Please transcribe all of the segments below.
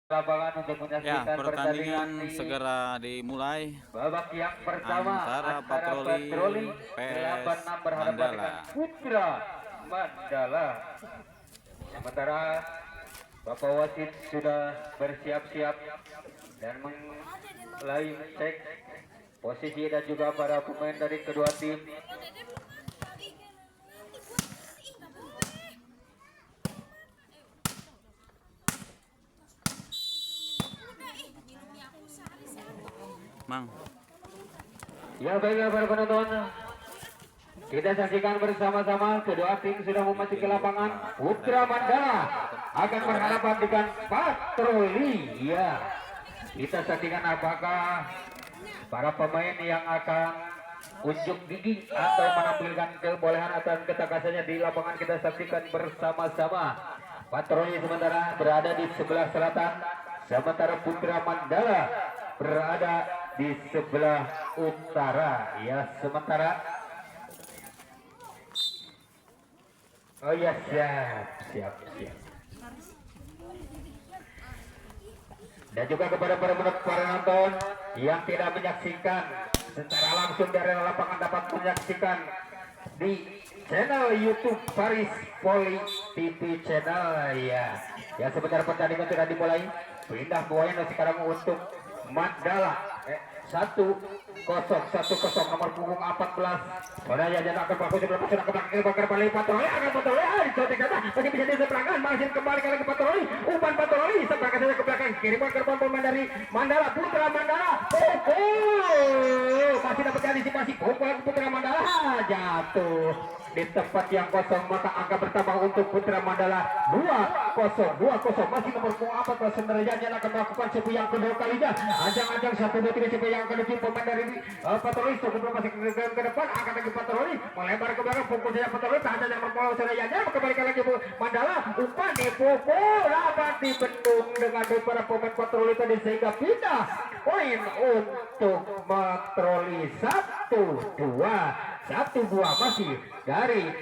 lapangan untuk Ya, menyaksikan pertandingan di segera dimulai babak yang pertama antara Patroli PS 86 berhadapan Mandala. dengan Putra Mandala. Sementara Bapak Wasit sudah bersiap-siap dan mulai cek posisi dan juga para pemain dari kedua tim. Mang. Ya baiklah para penonton, kita saksikan bersama-sama kedua tim sudah memasuki lapangan. Putra Mandala akan berhadapan dengan Patroli. Ya, kita saksikan apakah para pemain yang akan unjuk gigi atau menampilkan kebolehan atau ketakasannya di lapangan. Kita saksikan bersama-sama. Patroli sementara berada di sebelah selatan, sementara Putra Mandala berada di sebelah utara. Ya, sementara oh ya, siap. Dan juga kepada para penonton yang tidak menyaksikan secara langsung dari lapangan dapat menyaksikan di channel YouTube Paris Poli TV channel. Ya sebentar pertandingan sudah dimulai. Pindah poin sekarang untuk Mandala 1-0 nomor punggung 14. Padahal yang akan berlaku sebelah sudah kembali Patroli akan Patroli dicotek kata masih bisa diseberangkan, masih kembali ke Patroli, umpan Patroli seberangkan saja ke belakang, kiriman ke pemain dari Mandala. Putra Mandala masih dapat antisipasi, Putra Mandala jatuh di tempat yang kosong, maka angka bertambah untuk Putra Mandala 2-0 masih nomor punggung 14. Sebenarnya akan melakukan sebu yang kedua kalinya, ajang-ajang 1-2-3 sebu yang kedua tim pemain dari Patroli cukup masih ke depan, akan lagi Patroli melebar ke belakang, pukul saja Patroli tahan saja nomor Serayanya, kembalikan lagi Mandala, umpan dipukul dapat dibendung dengan para pemain Patroli tadi sehingga pindah poin untuk Patroli. 1-2 masih dari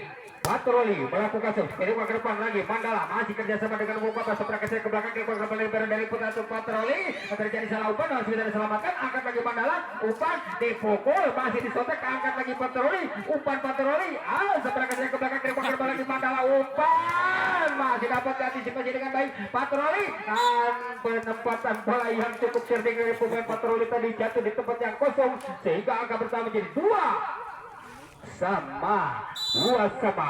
Patroli melakukan kirim ke depan lagi. Mandala masih kerjasama dengan Bukata seberangkat ke belakang, kembali dari Putra Patroli, terjadi salah umpan, masih bisa diselamatkan, angkat lagi Mandala, umpan dipukul, masih disotek, angkat lagi Patroli, umpan Patroli, seberangkat ke belakang, kirim ke depan lagi Mandala, umpan masih dapat diantisipasi dengan baik Patroli, dan penempatan bola yang cukup cerdik dari pemain Patroli tadi jatuh di tempat yang kosong sehingga angka pertama menjadi 2-2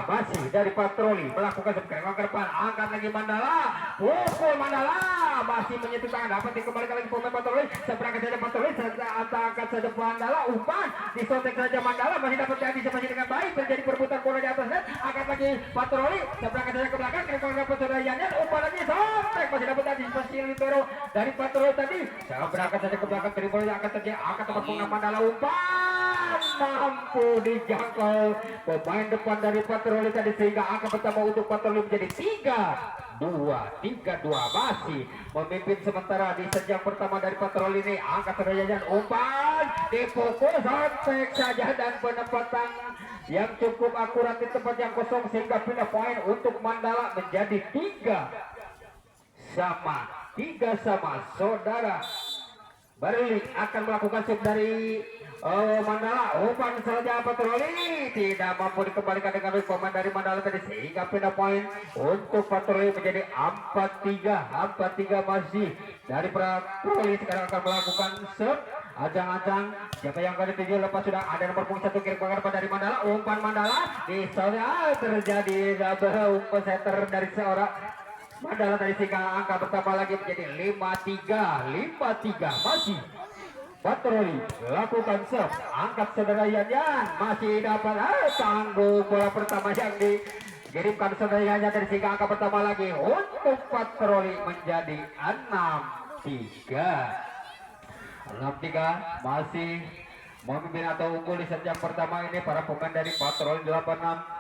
masih dari Patroli melakukan seberang ke depan, angkat lagi Mandala, pukul Mandala masih menyentuh tangan, dapat dikembalikan lagi pemain Patroli, seberang saja Patroli, angkat saja Mandala, umpan disotek saja Mandala, masih dapat diantisipasi dengan baik, terjadi perebutan bola di atas net, angkat lagi Patroli, seberang saja ke belakang, dapat Serayanya, umpan lagi sotek, masih dapat diantisipasi libero dari Patroli tadi, seberang saja ke belakang, terima angkat saja, angkat nomor punggung Mandala, umpan mampu dijangkau pemain depan dari Patroli tadi sehingga angka pertama untuk Patroli menjadi 3-2 masih memimpin sementara di sejak pertama dari Patroli ini. Angka Serayanya, umpan dipukul sotek saja dan penempatan yang cukup akurat di tempat yang kosong sehingga pindah poin untuk Mandala menjadi 3-3 saudara. Barli akan melakukan sub dari Mandala, umpan saja Patroli tidak mampu dikembalikan dengan pemain dari Mandala tadi sehingga pindah poin untuk Patroli menjadi 4-3 masih dari Patroli. Sekarang akan melakukan sub ajang-ajang siapa yang akan dituju, lepas sudah ada nomor punggung 1 kirim ke dari Mandala, umpan Mandala di sana terjadi double umpan setter dari seorang Mandala tadi sehingga angka pertama lagi menjadi 5-3 masih Patroli lakukan serve, angkat saudara Yan masih dapat tangguh bola pertama yang dikirimkan saudara Yan dari sehingga angka pertama lagi untuk Patroli menjadi 6-3 masih memimpin atau unggul di set yang pertama ini para pemain dari Patroli 86.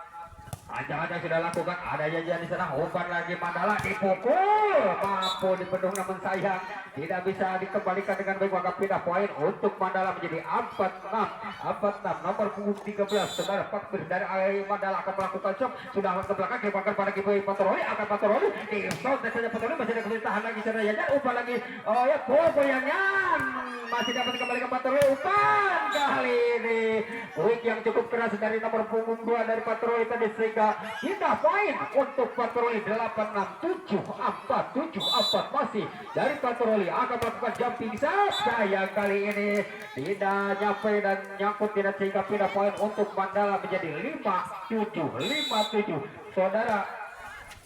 Ancang-ancang sudah lakukan, ada janjian di sana. Umpan lagi Mandala dipukul, mampu dibendung namun sayang tidak bisa dikembalikan dengan baik. Maka pindah poin untuk Mandala menjadi 4-6 nomor punggung 13. Saudara Fakir dari Mandala akan melakukan shot, sudah ke belakang dibakar pada Kiboy Patroli, akan Patroli di shot saja Patroli masih ada kesulitan lagi saudara Yayan. Umpan lagi, oh ya Popoyangan masih dapat dikembalikan Patroli. Umpan kali ini quick yang cukup keras dari nomor punggung 2 dari Patroli tadi sehingga kita poin untuk Patroli 8-6-7-4 masih dari Patroli akan melakukan jumping shot. Sayang kali ini tidak nyampe dan nyangkut tidak sehingga pindah poin untuk Mandala menjadi 5-7. Saudara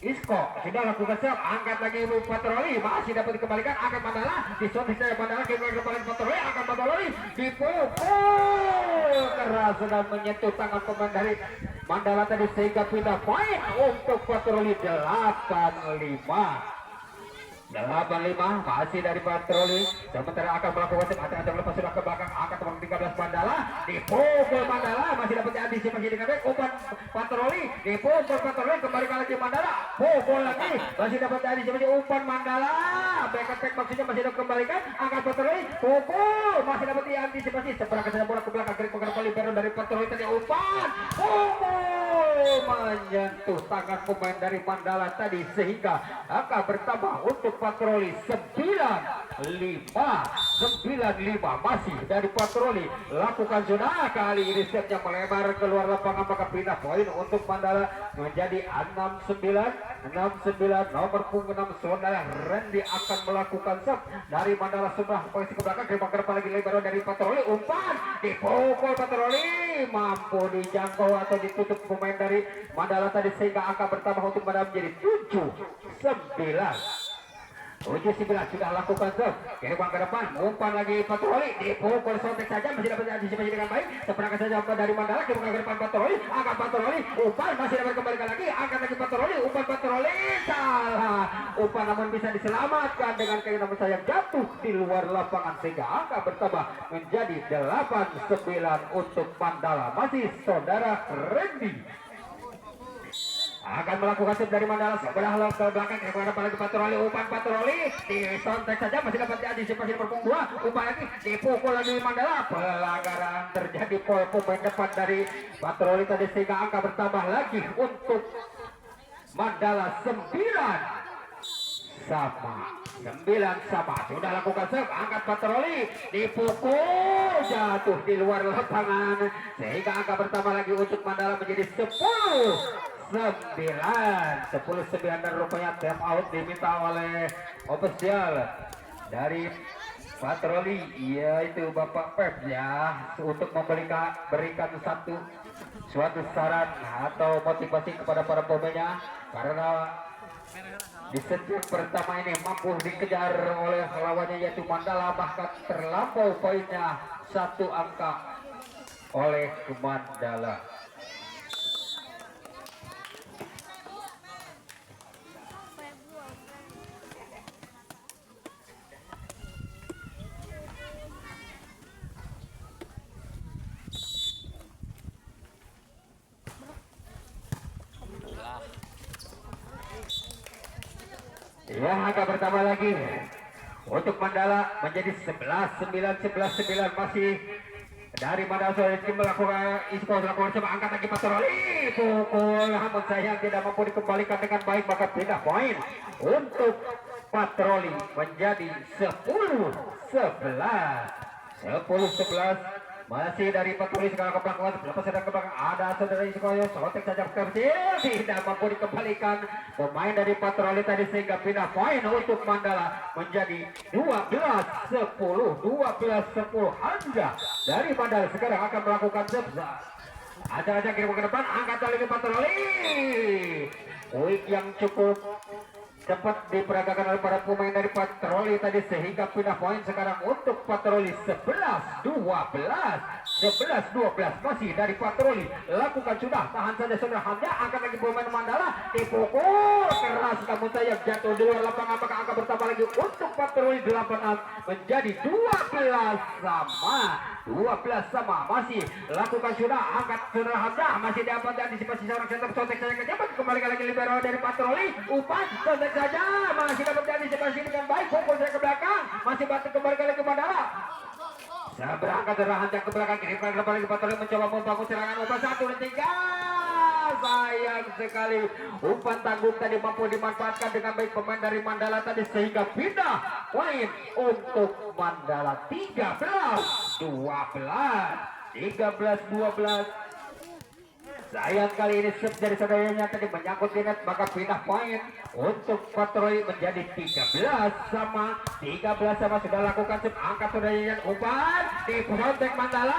Isko sudah lakukan siap, angkat lagi Patroli masih dapat dikembalikan, akan Mandala di shot saya Mandala kembali Patroli, akan Patroli dipukul keras dan menyentuh tangan pemain dari Mandala tadi sehingga pindah poin untuk Patroli 8-5 masih dari Patroli. Sementara akan melakukan acak-acak lepas sudah ke belakang, akan teman 13 Mandala dipukul Mandala masih dapat diantisipasi dengan baik. Umpan Patroli dipukul Patroli, kembali lagi Mandala pukul lagi masih dapat diantisipasi. Umpan Mandala back maksudnya masih dapat kembalikan, akan Patroli pukul masih dapat diantisipasi. Seperangkat saja bola ke belakang kiri baru dari Patroli tadi. Umpan pukul menyentuh tangan pemain dari Mandala tadi sehingga akan bertambah untuk Patroli 9-5 masih dari Patroli lakukan zona. Kali ini setnya melebar keluar lapangan, maka pindah poin untuk Mandala menjadi 6-9 nomor punggung 6 saudara Randy akan melakukan set dari Mandala sebelah posisi ke belakang kembali lagi lebar dari Patroli. Umpan dipukul Patroli mampu dijangkau atau ditutup pemain dari Mandala tadi sehingga akan bertambah untuk Mandala menjadi 7-9 sudah lakukan serve kiri ke depan. Umpan lagi Patroli dipukul sontek saja masih dapat diantisipasi dengan baik. Seperangkat saja dari Mandala kiri ke depan Patroli, akan Patroli umpan masih dapat kembalikan lagi, akan lagi Patroli. Umpan Patroli salah, umpan namun bisa diselamatkan dengan kaki namun sayang jatuh di luar lapangan sehingga angka bertambah menjadi 8-9 untuk Mandala. Masih saudara Randy akan melakukan sip dari Mandala sebelah ke belakang ke depan lagi Patroli. Umpan Patroli disontek saja masih dapat diantisipasi berpung 2. Umpan lagi dipukul lagi Mandala, pelanggaran terjadi pemain depan dari Patroli tadi sehingga angka bertambah lagi untuk Mandala 9 sama sudah lakukan serve, angkat Patroli dipukul jatuh di luar lapangan sehingga angka bertambah lagi untuk Mandala menjadi 10-9 dan rupanya time out diminta oleh ofisial dari Patroli, yaitu Bapak Pep ya, untuk berikan suatu saran atau motivasi kepada para pemainnya karena di set pertama ini mampu dikejar oleh lawannya yaitu Mandala, bahkan terlampau poinnya 1 angka oleh Mandala. Ya, angka bertambah lagi untuk Mandala menjadi 11-9 masih dari Mandala. Sudah melakukan Isko melakukan coba angkat lagi Patroli pukul namun sayang tidak mampu dikembalikan dengan baik, maka pindah poin untuk Patroli menjadi 10-11 masih dari Patroli. Sekarang ke belakang lepas sedang ke belakang ada saudara Iskoyo sotek saja kecil tidak mampu dikembalikan pemain dari Patroli tadi sehingga pindah poin untuk Mandala menjadi 12-10 Anda dari Mandala sekarang akan melakukan sebza acak-acak kiri ke depan, angkat lagi Patroli quick yang cukup cepat diperagakan oleh para pemain dari Patroli tadi sehingga pindah poin sekarang untuk Patroli 11-12 masih dari Patroli lakukan sudah tahan saja saudara Hamza, akan lagi pemain Mandala dipukul keras namun sayang jatuh di luar lapangan, maka angka bertambah lagi untuk Patroli 8 menjadi 12 sama 12 sama. Masih lakukan sudah, angkat saudara Hamzah, masih dapat antisipasi seorang center, contek saja ke jabat, kembali lagi libero dari patroli, umpan contek saja, masih dapat antisipasi dengan baik, pukul ke belakang, masih batu kembali lagi ke Mandala. Saya berangkat dari Hamzah ke belakang, kirimkan kembali ke patroli, mencoba membangun serangan, umpan 1 dan 3. Sayang sekali umpan tangguh tadi mampu dimanfaatkan dengan baik pemain dari Mandala tadi sehingga pindah poin untuk Mandala 13-12. Sayang kali ini sub dari saudaranya tadi menyangkut di net, maka pindah poin untuk patroli menjadi 13 sama sudah lakukan sub, angkat saudaranya umpan di protek Mandala,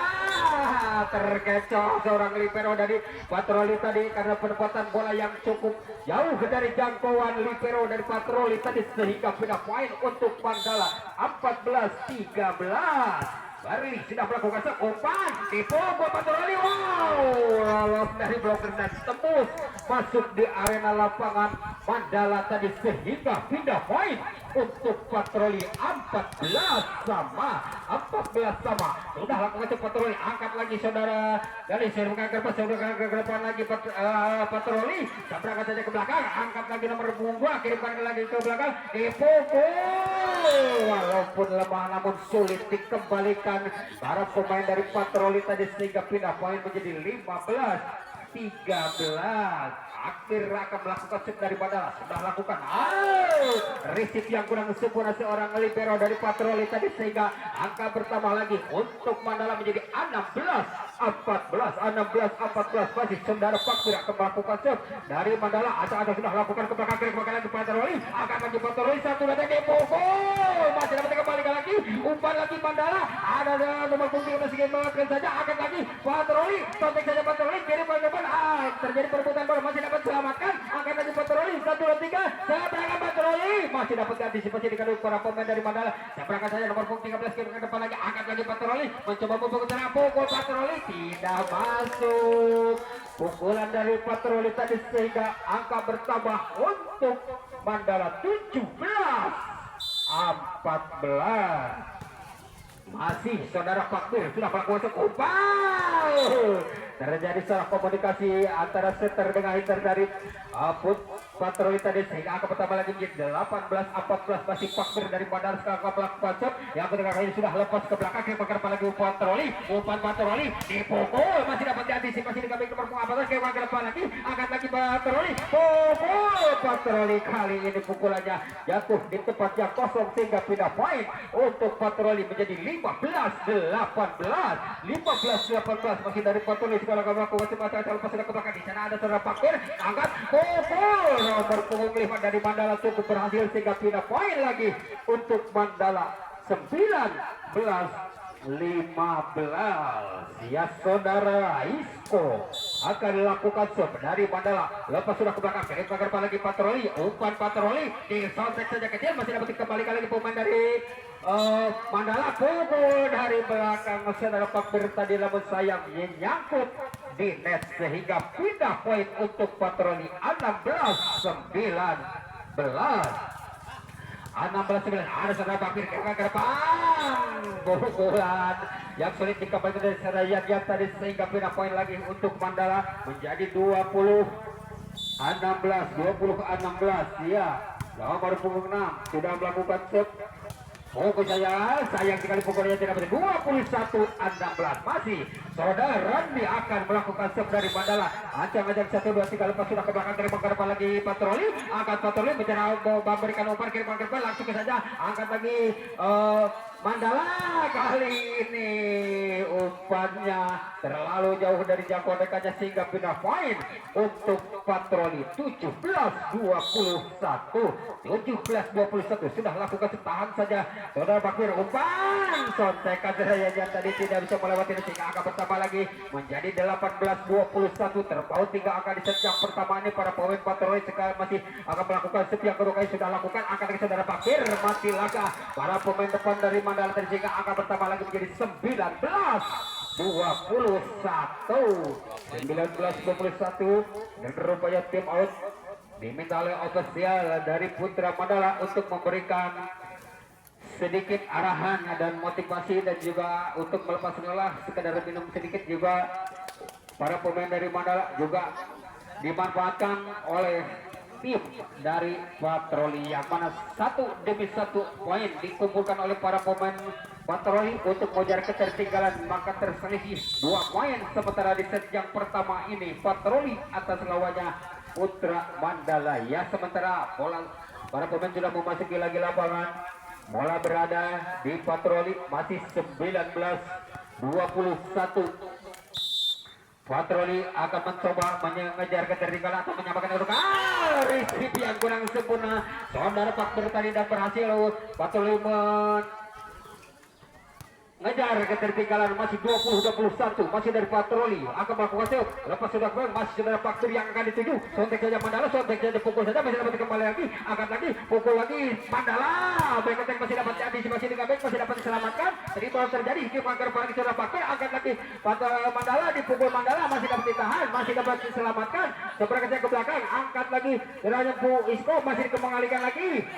terkecoh seorang libero dari patroli tadi karena penempatan bola yang cukup jauh dari jangkauan libero dari patroli tadi sehingga pindah poin untuk Mandala 14-13. Bari sudah melakukan umpan di pokok patroli, lolos dari bloker dan tembus masuk di arena lapangan Mandala tadi sehingga pindah poin untuk patroli 14 sama. Sudah lakukan patroli, angkat lagi saudara dari serbukan ke depan lagi patroli, berangkat saja ke belakang, angkat lagi nomor 2, kirimkan lagi ke belakang di pokok, walaupun lemah namun sulit dikembalikan para pemain dari patroli tadi sehingga pindah poin menjadi 15-13. Akhir akan melakukan shoot dari Mandala, sudah lakukan resip yang kurang sempurna seorang libero dari patroli tadi sehingga angka bertambah lagi untuk Mandala menjadi 16-14 masih saudara Fakir akan melakukan shoot dari Mandala. Acak sudah lakukan ke belakang, kiri lagi patroli, akan lagi patroli, satu dan di pukul, masih dapat kembali lagi umpan lagi Mandala, ada nomor punggung masih mengatakan saja, akan lagi patroli, contek saja patroli, kiri ke depan, terjadi perebutan bola, masih dapat selamatkan, akan lagi patroli, 1 dan 3, saya berangkat patroli, masih dapat antisipasi dengan para pemain dari Mandala. Saya berangkat saja nomor punggung 13 kiri ke depan lagi, akan lagi patroli, mencoba membangun serangan, pukul patroli tidak masuk. Pukulan dari patroli tadi sehingga angka bertambah untuk Mandala 17-14. Masih saudara Fakir sudah melakukan umpan. Terjadi salah komunikasi antara setter dengan hitter dari patroli tadi sehingga angka pertama lagi menjadi 18-14. Masih Fakir dari Mandala sekarang melakukan shot yang ketika kali sudah lepas ke belakang, ke lagi umpan patroli dipukul, masih dapat diantisipasi dengan baik nomor punggung ke depan lagi, angkat lagi patroli, pukul patroli, kali ini pukulannya jatuh di tempat yang kosong sehingga pindah poin untuk patroli menjadi 15-18 masih dari patroli sekarang melakukan semacam lepas ke belakang. Di sana ada saudara Fakir, angkat pukul nomor punggung 5 dari Mandala cukup berhasil sehingga pindah poin lagi untuk Mandala 19-15. Ya saudara Isko akan dilakukan shot dari Mandala, lepas sudah ke belakang, kirim ke depan lagi patroli, umpan patroli di soundtrack saja kecil, masih dapat dikembalikan lagi pemain dari Mandala, pukul dari belakang saudara Fakir tadi namun sayang menyangkut di net sehingga pindah poin untuk patroli 16-19. Ada saudara Fakir ke depan, pukulan yang sulit dikembalikan dari Serayat yang tadi sehingga pindah poin lagi untuk Mandala menjadi 20-16. Ya, nomor punggung 6 sudah melakukan shot. Pukul sayang sekali pukulnya tidak berhasil. 21-16 masih saudara Randi akan melakukan serve dari Mandala. Ancang-ancang 1, 2, 3 lepas sudah ke belakang, dari depan lagi patroli, angkat patroli mencoba memberikan umpan kiri ke depan, langsung ke saja angkat lagi Mandala. Kali ini umpannya terlalu jauh dari jangkauan dekatnya sehingga pindah poin untuk patroli 17-21 sudah lakukan setahan saja saudara Fakir, umpan sontekan yang tadi tidak bisa melewati sehingga angka pertama lagi menjadi 18-21. terpaut 3 angka di set yang pertama ini para pemain patroli sekarang masih akan melakukan set yang kedua kali sudah lakukan angka dari saudara Fakir, mati laga para pemain depan dari Mandala tadi sehingga angka pertama lagi menjadi 19-21 dan rupanya tim out diminta oleh ofisial dari Putra Mandala untuk memberikan sedikit arahan dan motivasi dan juga untuk melepas lelah sekedar minum sedikit juga para pemain dari Mandala juga dimanfaatkan oleh tim dari patroli yang mana satu demi satu poin dikumpulkan oleh para pemain patroli untuk mengejar ketertinggalan, maka terselisih 2 poin sementara di set yang pertama ini patroli atas lawannya Putra Mandala ya. Sementara bola para pemain sudah memasuki lagi lapangan, bola berada di patroli masih 19-21. Patroli akan mencoba mengejar ketertinggalan atau menyamakan untuk receive yang kurang sempurna. Saudara Pak tadi dan berhasil patroli mengejar ketertinggalan masih 20-21 masih dari patroli akan melakukan save. Lepas sudah kembali masih saudara Faktur yang akan dituju. Sontek saja Mandala, sontek saja pukul saja masih dapat kembali lagi, angkat lagi, pukul lagi Mandala. Back attack masih dapat diantisipasi dengan baik, masih dapat diselamatkan. Terima terjadi kick angker bagi saudara Faktur, angkat lagi Mandala, dipukul Mandala masih dapat ditahan, masih dapat diselamatkan. Seberang ke belakang, angkat lagi deranya Bu Isko masih mengalihkan lagi.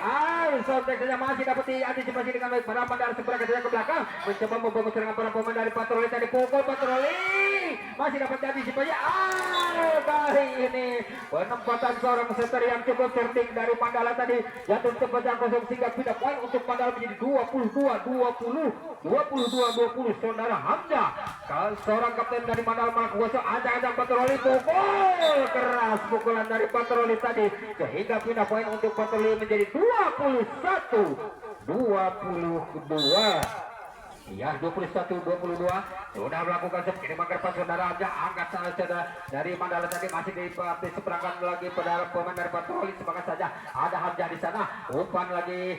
Sontek saja masih dapat diantisipasi dengan baik. Pada Mandala seberang ke belakang mencoba membangun serangan para pemain dari patroli tadi, pukul patroli masih dapat diantisipasi. Kali ini penempatan seorang setter yang cukup cerdik dari Mandala tadi jatuh ke bajang kosong sehingga pindah poin untuk Mandala menjadi 22-20 saudara Hamzah. Kalau seorang kapten dari Mandala melakukan ajang-ajang patroli, pukul keras pukulan dari patroli tadi sehingga pindah poin untuk patroli menjadi 21-22. Ya, 21-22 sudah melakukan kirim anggapan saudara aja, angkat saja dari Mandala tadi masih diseberangkan lagi pada pemain dari patroli. Semangat saja, ada Hamzah di sana, umpan lagi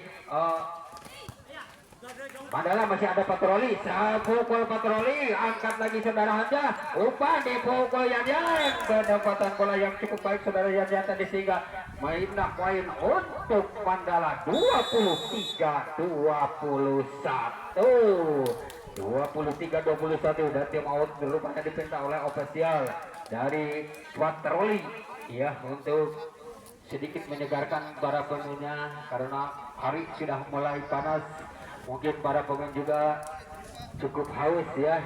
Mandala masih ada patroli, pukul patroli, angkat lagi saudara Hamzah, umpan dipukul Yan, pendapatan bola yang cukup baik saudara Yan tadi sehingga mainlah poin untuk Mandala 23-21 dan tim out rupanya dipinta oleh ofisial dari patroli ya untuk sedikit menyegarkan para pemainnya karena hari sudah mulai panas. Mungkin para pemain juga cukup haus ya.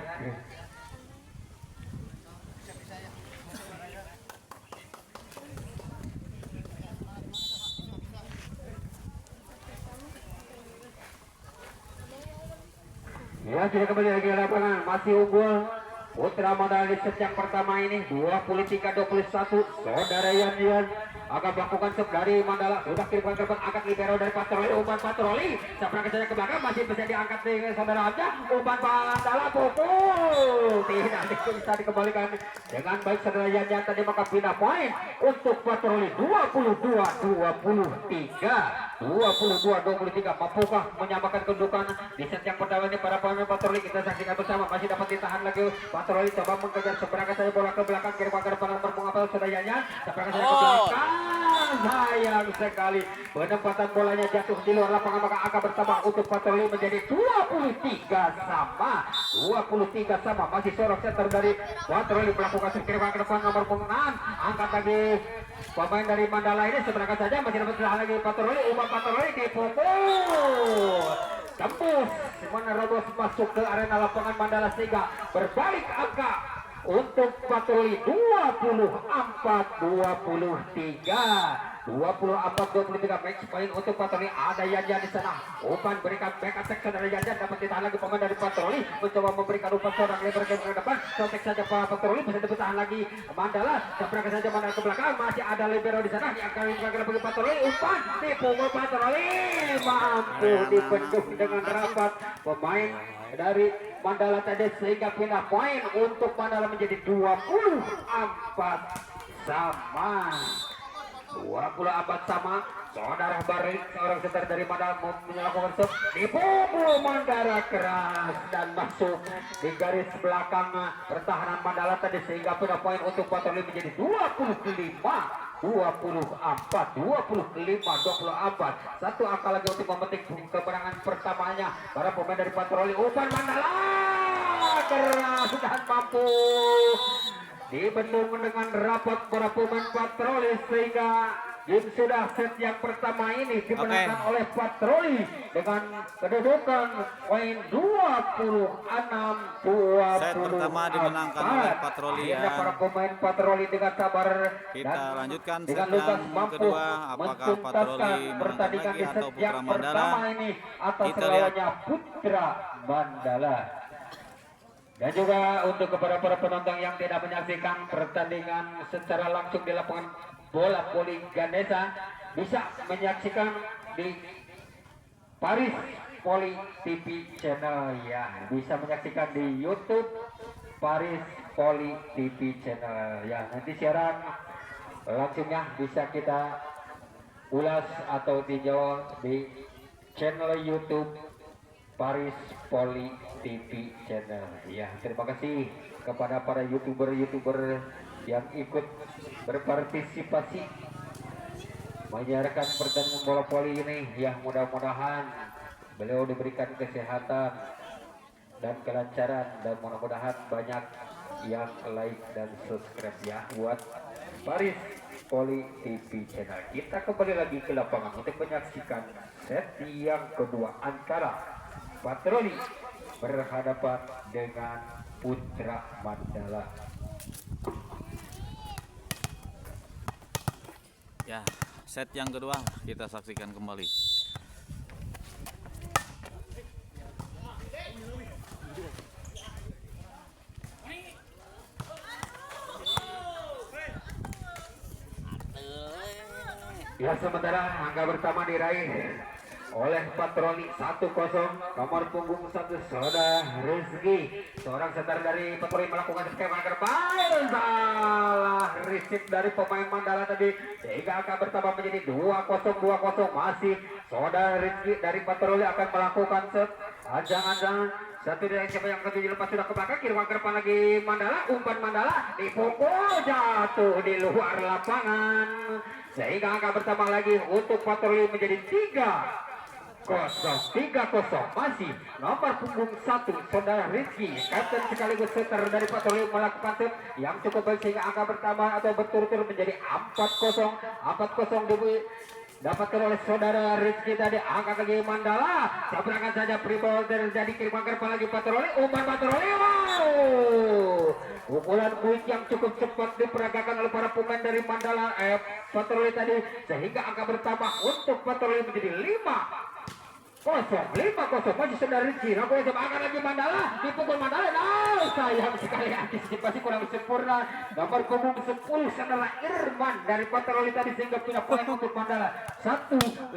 Ya, sudah kembali lagi ke lapangan, masih unggul Putra Mandala di set yang pertama ini 23-21. Saudara Yan akan melakukan sub dari Mandala, sudah kirimkan ke depan, angkat libero dari patroli, umpan patroli seberang saja ke belakang, masih bisa diangkat dengan saudara Hamzah, umpan Mandala, pukul tidak bisa dikembalikan dengan baik saudara Yan tadi, maka pindah poin untuk patroli 22-23 mampukah menyamakan kedudukan di set yang pertama ini para pemain patroli. Kita saksikan bersama, masih dapat ditahan lagi patroli, coba mengejar seberang saja bola ke belakang, kirimkan ke depan nomor pengapel saudara Yan, seberang saja ke belakang. Sayang sekali penempatan bolanya jatuh di luar lapangan, maka akan bertambah untuk patroli menjadi 23 sama. Masih seorang setter dari patroli melakukan kiriman ke depan nomor 6, angkat lagi pemain dari Mandala ini, seberang saja masih dapat ditahan lagi patroli, umpan patroli dipukul tembus menerobos masuk ke arena lapangan Mandala sehingga berbalik angka untuk patroli 24-23 match point untuk patroli. Ada Yan di sana, umpan berikan back attack saudara Yan dapat ditahan lagi pemain dari patroli, mencoba memberikan umpan seorang lebar ke depan, sontek saja patroli bisa ditahan lagi Mandala, seberang saja Mandala ke belakang, masih ada libero di sana, diangkat bagi patroli, umpan dipukul patroli, mampu dibendung dengan rapat pemain dari Mandala tadi sehingga pindah poin untuk Mandala menjadi 24 sama. Saudara Barik seorang setter dari Mandala melakukan sub, dipukul Mandala keras dan masuk di garis belakang pertahanan Mandala tadi sehingga pindah poin untuk patroli menjadi 25-24. Satu angka lagi untuk memetik kemenangan pertamanya para pemain dari patroli. Umpan Mandala keras dan mampu dibendung dengan rapat para pemain patroli sehingga Game sudah set yang pertama ini dimenangkan oleh patroli dengan kedudukan poin 26-20. Set pertama dimenangkan oleh patroli ya. Akhirnya para pemain patroli dengan sabar Kita dan lanjutkan set dengan lugas yang mampu kedua. Apakah patroli menangkan pertandingan lagi di set atau Putra yang Mandala? pertama ini atas Kita lihat. lawannya Putra Mandala. Dan juga untuk kepada para penonton yang tidak menyaksikan pertandingan secara langsung di lapangan bola voli Ganesha, bisa menyaksikan di Paris Voli TV channel ya, bisa menyaksikan di YouTube Paris Voli TV channel ya. Nanti siaran langsungnya bisa kita ulas atau tinjau di channel YouTube Paris Voli TV channel ya. Terima kasih kepada para youtuber yang ikut berpartisipasi menyiarkan pertandingan bola voli ini ya. Mudah-mudahan beliau diberikan kesehatan dan kelancaran, dan mudah-mudahan banyak yang like dan subscribe ya buat Paris Voli TV channel. Kita kembali lagi ke lapangan untuk menyaksikan set yang kedua antara patroli berhadapan dengan Putra Mandala. Ya, set yang kedua kita saksikan kembali. Ya, sementara angka pertama diraih oleh patroli 1-0, nomor punggung 1 Saudara Rizky, seorang setar dari patroli melakukan skema terbaik, salah risik dari pemain Mandala tadi sehingga angka bertambah menjadi 2-0. Masih Saudara Rizky dari patroli akan melakukan set. Jangan-jangan satu dari siapa yang ketujuh lepas sudah ke belakang, kirim ke depan lagi Mandala, umpan Mandala dipukul jatuh di luar lapangan sehingga angka bertambah lagi untuk patroli menjadi 3-0. Masih nomor punggung 1 Saudara Rizky, kapten sekaligus setter dari patroli melakukan set yang cukup baik sehingga angka bertambah atau berturut-turut menjadi 4-0 dapatkan oleh Saudara Rizky tadi. Angkat lagi Mandala, tabrakan saja pribol terjadi, kiriman ke depan lagi patroli, umpan patroli, wow, pukulan quick yang cukup cepat diperagakan oleh para pemain dari Mandala patroli tadi sehingga angka bertambah untuk patroli menjadi 5-0. Masih Saudara Rizky, akan lagi Mandala, dipukul Mandala. Nah, sayang sekali antisipasi kurang sempurna. Nomor punggung 10 Saudara Irman dari patroli tadi sehingga pindah poin untuk Mandala. 1-5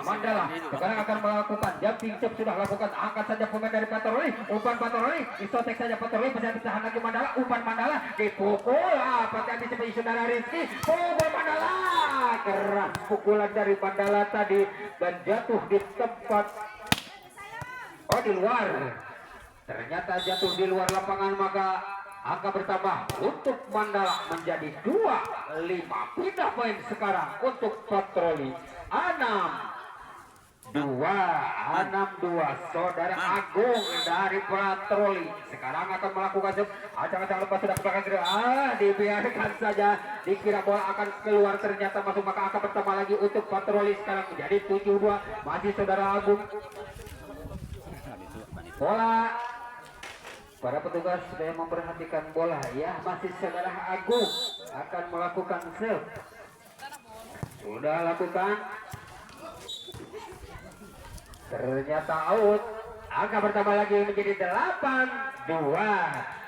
Mandala sekarang akan melakukan jumping chop, sudah lakukan, angkat saja pemain dari patroli, umpan patroli disotek saja patroli, masih ditahan lagi Mandala, umpan Mandala dipukul. Apa antisipasi Saudara Rizky, pukul Mandala, keras pukulan dari Mandala tadi dan jatuh di tempat di luar, ternyata jatuh di luar lapangan, maka angka bertambah untuk Mandala menjadi 2-5. Pindah poin sekarang untuk patroli 6-2. Saudara Agung dari patroli sekarang akan melakukan acang-acang lepas sudah ke belakang, dibiarkan saja, dikira bola akan keluar, ternyata masuk, maka akan pertama lagi untuk patroli sekarang menjadi 7-2. Masih Saudara Agung, bola, para petugas sudah memperhatikan bola ya. Masih Saudara Agung akan melakukan serve, sudah lakukan, ternyata out. Angka bertambah lagi menjadi 8-2.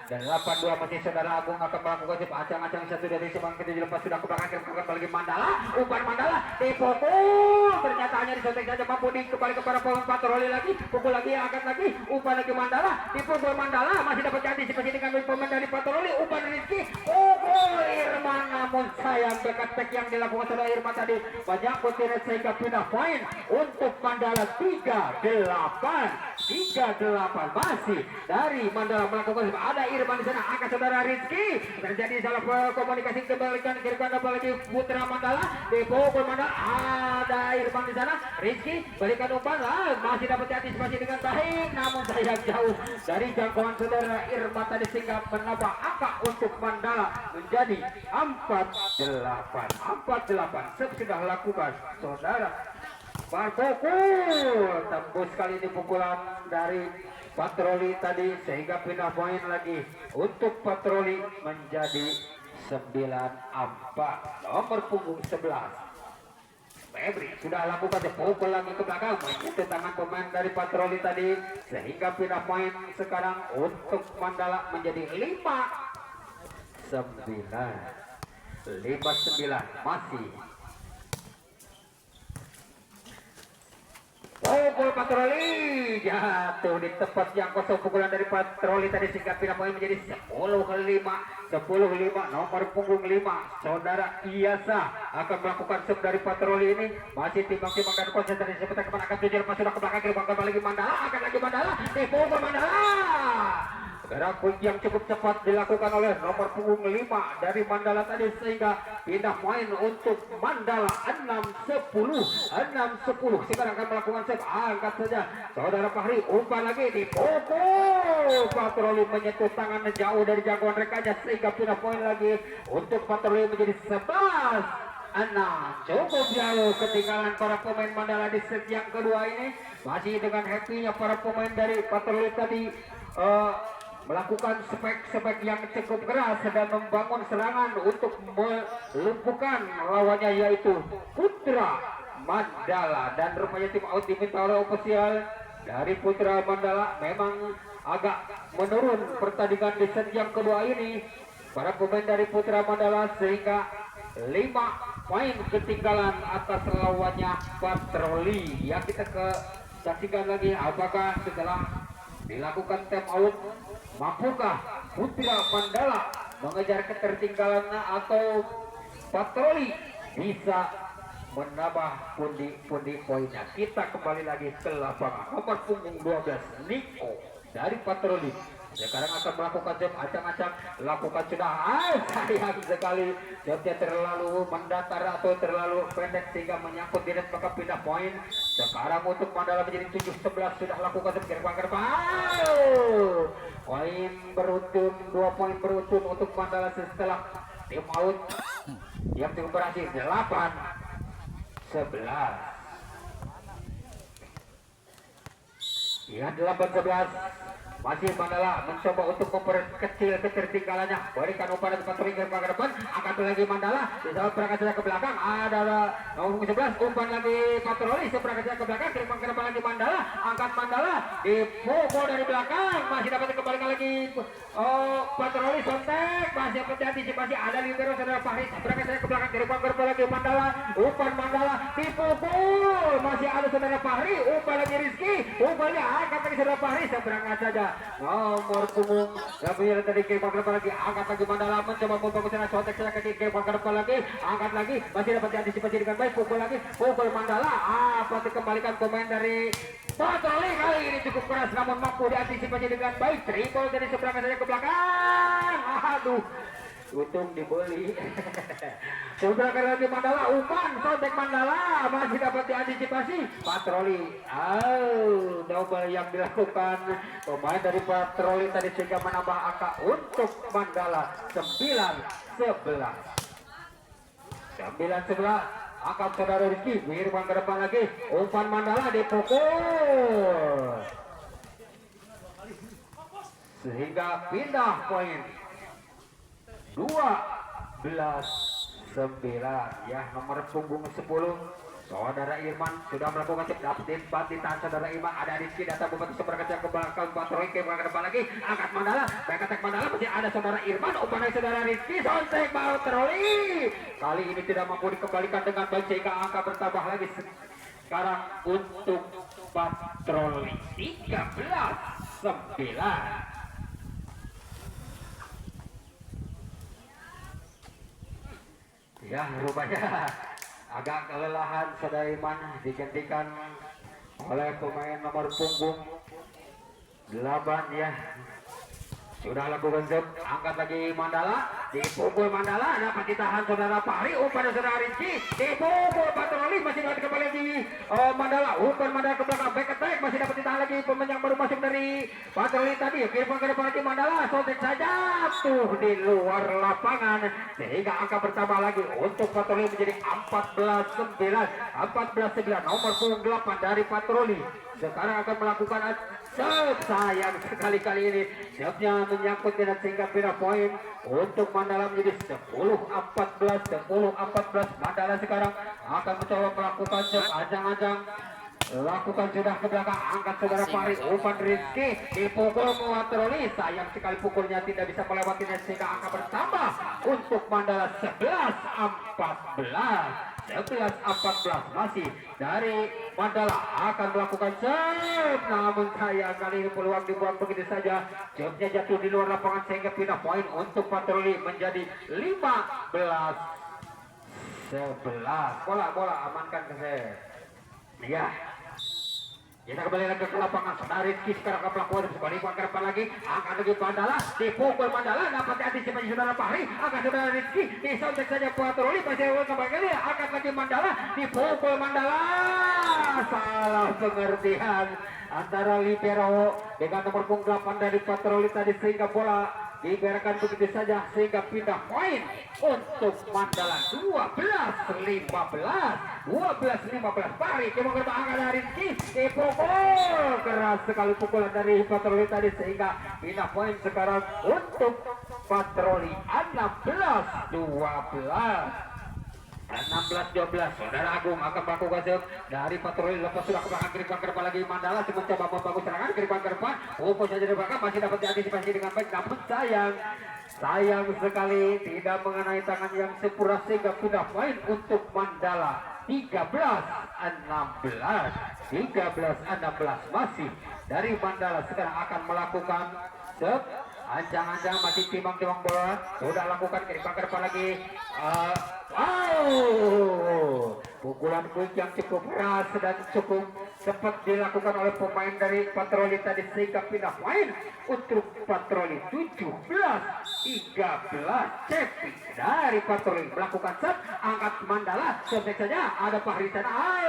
8-2 masih Saudara Agung akan melakukan sip, acang-acang satu dari semangat ketujuh lepas sudah ke belakang, kembali Mandala, umpan Mandala dipukul, ternyata hanya disotek saja, mampu kembali kepada patroli lagi, pukul lagi, angkat lagi, umpan lagi Mandala, dipukul Mandala, masih dapat antisipasi dengan pemain dari patroli, umpan Rizky, pukul Irman, namun sayang dekat tek yang dilakukan Saudara Irman tadi banyak putih sehingga pindah poin untuk Mandala 3-8. 38 masih dari Mandala melakukan ada Irman di sana angkat saudara Rizky terjadi salah komunikasi kembalikan kiri kanan lagi Putra Mandala dipukul Mandala ada Irman di sana Rizky balikan umpan masih dapat antisipasi dengan baik namun sayang jauh dari jangkauan saudara Irman tadi sehingga menambah angka untuk Mandala menjadi 48 sudah lakukan saudara Pukul tembus kali ini pukulan dari patroli tadi sehingga pindah poin lagi untuk patroli menjadi 94 nomor punggung 11 Febri sudah lakukan pukul lagi ke belakang itu tangan pemain dari patroli tadi sehingga pindah poin sekarang untuk Mandala menjadi 59 masih pukul patroli jatuh di tempat yang kosong pukulan dari patroli tadi sehingga pindah poin menjadi 10-5 nomor punggung 5 saudara Iyasa akan melakukan sub dari patroli ini masih timbang-timbang dan konsentrasi sebentar kemana akan tujuan pas sudah ke belakang kembali lagi Mandala akan lagi Mandala dipukul Mandala gerak yang cukup cepat dilakukan oleh nomor punggung 5 dari Mandala tadi sehingga pindah poin untuk Mandala 6-10 sekarang akan melakukan save angkat saja saudara Fahri umpan lagi dipukul patroli menyentuh tangan jauh dari jangkauan rekannya sehingga pindah poin lagi untuk patroli menjadi 11 cukup jauh ketinggalan para pemain Mandala di set yang kedua ini masih dengan happy-nya para pemain dari patroli tadi melakukan spek yang cukup keras dan membangun serangan untuk melumpuhkan lawannya yaitu Putra Mandala dan rupanya tim out diminta oleh ofisial dari Putra Mandala memang agak menurun pertandingan di set yang kedua ini para pemain dari Putra Mandala sehingga 5 poin ketinggalan atas lawannya patroli ya kita saksikan lagi apakah setelah dilakukan time out mampukah Putra Mandala mengejar ketertinggalan atau patroli bisa menambah pundi-pundi poinnya. Kita kembali lagi ke lapangan nomor punggung 12 Niko dari patroli sekarang akan melakukan jump acak-acak lakukan sudah sayang sekali jump-nya terlalu mendatar atau terlalu pendek sehingga menyangkut di net maka pindah poin sekarang untuk Mandala menjadi 7-11 sudah lakukan jump ke poin beruntun 2 poin beruntun untuk Mandala setelah tim out yang cukup berhasil 8-11 ya 8-11 masih Mandala mencoba untuk memperkecil ketertinggalannya berikan umpan ke patroli ke depan akan lagi Mandala di saat perangkat saja ke belakang ada nomor 11 umpan lagi patroli seperangkat saja ke belakang terbang ke depan lagi Mandala angkat Mandala dipukul dari belakang masih dapat dikembalikan lagi patroli sontek masih antisipasi ada libero saudara Fahri seperangkat saja ke belakang terbang ke depan lagi Mandala umpan Mandala dipukul masih ada saudara Fahri umpan lagi Rizky umpannya angkat lagi saudara Fahri seperangkat saja nomor punggung yang punya tadi ke depan lagi angkat lagi Mandala mencoba membangun sana contek saya ke depan lagi angkat lagi masih dapat diantisipasi dengan baik pukul Mandala apa dikembalikan pemain dari patroli kali ini cukup keras namun mampu diantisipasi dengan baik triple dari seberang saja ke belakang aduh untung dibeli sudah lagi Mandala umpan sontek Mandala masih dapat diantisipasi patroli double yang dilakukan pemain dari patroli tadi sehingga menambah angka untuk Mandala 9-11 angkat saudara Rizky Wirman ke depan lagi umpan Mandala dipukul sehingga pindah poin 12-9 ya nomor punggung 10 saudara Irman sudah melakukan cek dapat ditahan saudara Irman ada Rizky datang membantu seberang kecil ke belakang patroli ke depan lagi angkat Mandala baik attack Mandala masih ada saudara Irman umpan dari saudara Rizky sontek patroli kali ini tidak mampu dikembalikan dengan baik sehingga angka bertambah lagi sekarang untuk patroli 13-9 ya rupanya agak kelelahan saudara Iman digantikan oleh pemain nomor punggung 8 ya. Sudah lakukan jump, angkat lagi Mandala, dipukul Mandala, dapat ditahan saudara Pari, umpan saudara Rizky, dipukul patroli, masih dapat kembali lagi Mandala, umpan Mandala ke belakang, back attack, masih dapat ditahan lagi pemain yang baru masuk dari patroli tadi, kirim ke depan lagi Mandala, sobek saja, tuh di luar lapangan, sehingga angka bertambah lagi untuk patroli menjadi 14-9, 14-9, nomor punggung 8 dari patroli, sekarang akan melakukan sayang sekali kali ini siapnya menyangkut dan sehingga pindah poin untuk Mandala menjadi 10-14 Mandala sekarang akan mencoba melakukan ajang-ajang lakukan sudah ke belakang angkat saudara Pari umpan Rizky dipukul patroli sayang sekali pukulnya tidak bisa melewatinya sehingga angka bertambah untuk Mandala 11-14 masih dari Mandala akan melakukan jump namun sayang kali ini peluang dibuang begitu saja jumpnya jatuh di luar lapangan sehingga pindah poin untuk patroli menjadi 15-11 bola amankan ke saya ya. Kita kembali lagi ke lapangan saudara Rizky sekarang ke pelaku sekali ke depan lagi angkat lagi Mandala dipukul Mandala dapat diantisipasi saudara Fahri angkat saudara Rizky disontek saja patroli masih kembali kali angkat lagi Mandala dipukul Mandala salah pengertian antara libero dengan nomor punggung 8 dari patroli tadi sehingga bola dibiarkan begitu saja sehingga pindah poin untuk Mandala 12-15 Pari cuma angkat dari Rizky dipukul keras sekali pukulan dari patroli tadi sehingga pindah poin sekarang untuk patroli 16-12 saudara Agung akan melakukan jump dari patroli lepas sudah ke belakang kiri ke depan lagi Mandala mencoba membangun serangan kiri ke depan pukul saja di belakang masih dapat diantisipasi dengan baik namun sayang sekali tidak mengenai tangan yang sempurna sehingga pindah poin untuk Mandala 13-16 masih dari Mandala sekarang akan melakukan jump ancang-ancang masih timbang-timbang bola sudah lakukan kiri ke depan lagi pukulan quick yang cukup keras dan cukup cepat dilakukan oleh pemain dari patroli tadi sehingga pindah poin untuk patroli 17-13 Cepi dari patroli melakukan set angkat Mandala sobek saja ada Fahri sana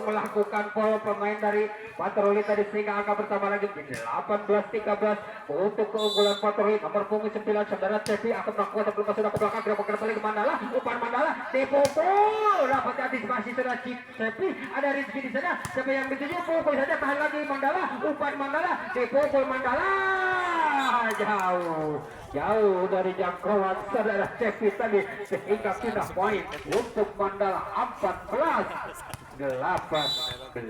melakukan foul pemain dari patroli tadi sehingga angka bertambah lagi 18-13 untuk keunggulan patroli nomor punggung 9 saudara Cepi akan melakukan sebelum sudah ke belakang ke depan lagi Mandala umpan Mandala dipukul dapat antisipasi saudara Cepi ada Rizky di sana siapa yang dituju pukul saja tahan lagi Mandala umpan Mandala dipukul Mandala jauh dari jangkauan saudara Cepi tadi sehingga pindah poin untuk Mandala 14-18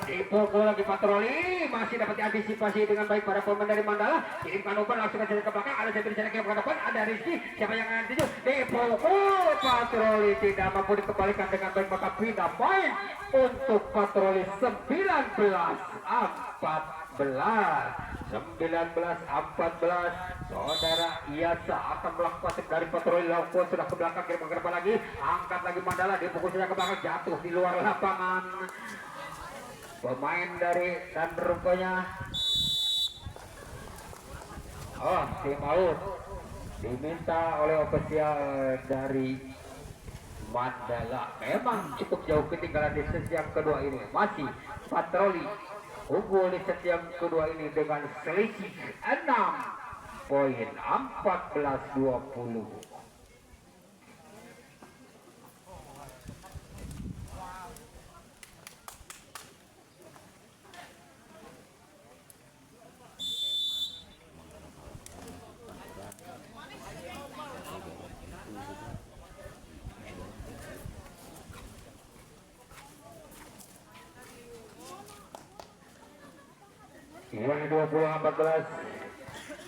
dipukul lagi patroli masih dapat diantisipasi dengan baik para pemain dari Mandala kirimkan umpan langsung ke belakang ada Cepi di sana ke depan ada Rizky siapa yang akan dituju dipukul patroli tidak mampu dikembalikan dengan baik maka pindah poin untuk patroli 19-14 saudara Iyasa akan melakukan dari patroli lakukan sudah ke belakang kirim ke depan lagi angkat lagi Mandala dipukul sudah ke belakang jatuh di luar lapangan pemain dari dan rupanya tim out diminta oleh ofisial dari Mandala memang cukup jauh ketinggalan di set yang kedua ini masih patroli unggul di set yang kedua ini dengan selisih 6 poin 14-20 Ini 20-14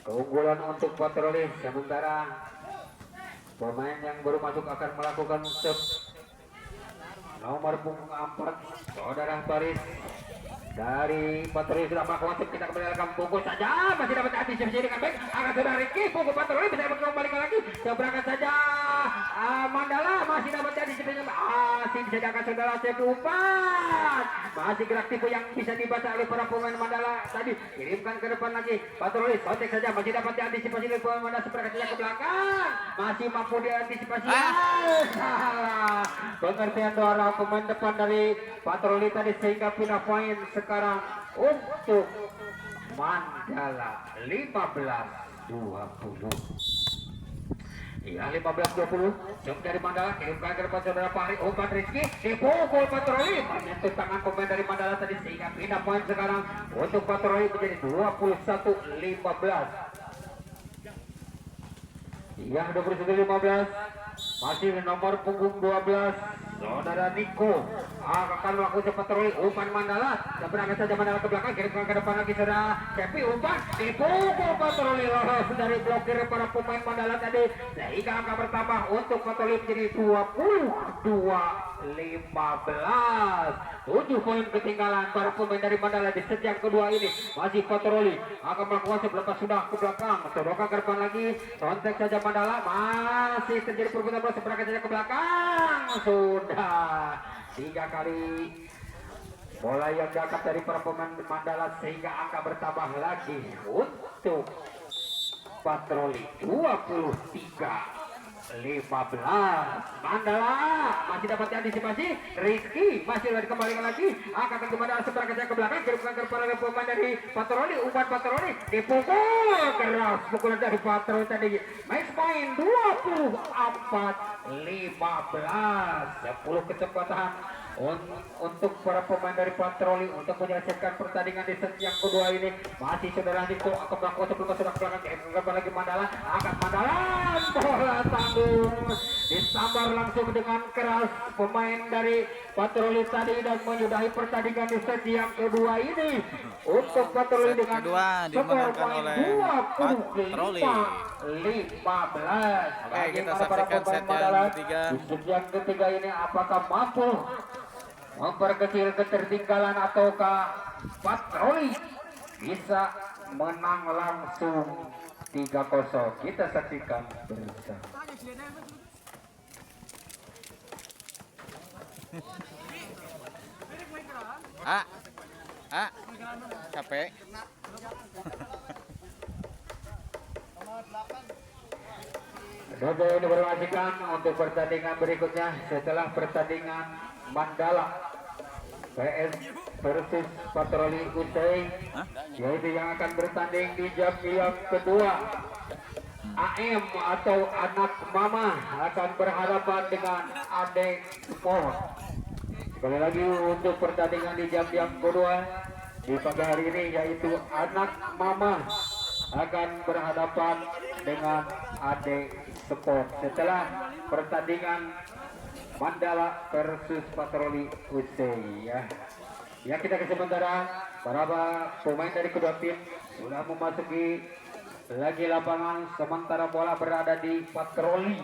keunggulan untuk patroli sementara pemain yang baru masuk akan melakukan sub nomor punggung 4 saudara Paris dari patroli sudah melakukan sub kita kembali akan pukul saja masih dapat antisipasi dengan baik akan saudara Rizky pukul patroli bisa kembali lagi seberangkat saja Mandala masih dapat antisipasi masih bisa diangkat saudara CP umpan. Masih gerak tipu yang bisa dibaca oleh para pemain Mandala tadi. Kirimkan ke depan lagi. Patroli kontak saja masih dapat diantisipasi oleh pemain Mandala seperti saja ke belakang. Masih mampu diantisipasi. Salah. Pengertian doa pemain depan dari Patroli tadi sehingga pindah poin sekarang untuk Mandala 15-20. Iya 15-20. Jom dari Mandala kirimkan ke depan saudara Fahri. Umpan Rizky dipukul Patroli menyentuh tangan pemain dari Mandala tadi sehingga pindah poin sekarang untuk Patroli menjadi 21-15. Iya 21-15. Masih nomor punggung 12 saudara Niko akan melakukan patroli. Umpan Mandala dan berangkat saja Mandala ke belakang, kirimkan ke depan lagi saudara Cepi. Umpan dipukul Patroli lolos dari blokir para pemain Mandala tadi sehingga angka bertambah untuk Patroli menjadi 22-15. 7 poin ketinggalan para pemain dari Mandala di set yang kedua ini. Masih Patroli akan melakukan sebelum sudah ke belakang, sedangkan ke depan lagi kontak saja Mandala. Masih terjadi perbuatan bola seberangkat saja ke belakang. Sudah 3 kali bola yang diangkat dari para pemain Mandala sehingga angka bertambah lagi untuk Patroli 23-15. Mandala masih dapat diantisipasi. Rizky masih dikembalikan lagi. Angkatan ke Mandala seberangkat saja ke belakang. Kirimkan ke para pemain dari Patroli. Umpan Patroli dipukul keras. Pukulan dari Patroli tadi. Match point 24-15. 10 kecepatan untuk para pemain dari Patroli untuk menyelesaikan pertandingan di set yang kedua ini. Masih saudara Niko akan melakukan sebelum sudah ke belakang. Kirimkan lagi Mandala. Angkat Mandala. Bola tanggung disambar langsung dengan keras pemain dari Patroli tadi dan menyudahi pertandingan di set yang kedua ini untuk Patroli dengan kedua dimenangkan oleh Patroli. 15. Oke, kita saksikan set yang ketiga. Di set yang ketiga ini apakah mampu memperkecil ketertinggalan ataukah Patroli bisa menang langsung 3-0. Kita saksikan bersama. Capek. Dodo diinformasikan untuk pertandingan berikutnya setelah pertandingan Mandala PS versus Patroli usai, yaitu yang akan bertanding di jam yang kedua. AM atau anak mama akan berhadapan dengan adik sport. Sekali lagi untuk pertandingan di jam yang kedua di pagi hari ini, yaitu anak mama akan berhadapan dengan adik sport setelah pertandingan Mandala versus Patroli usai ya. Ya, kita ke sementara para pemain dari kedua tim sudah memasuki lagi lapangan sementara bola berada di Patroli.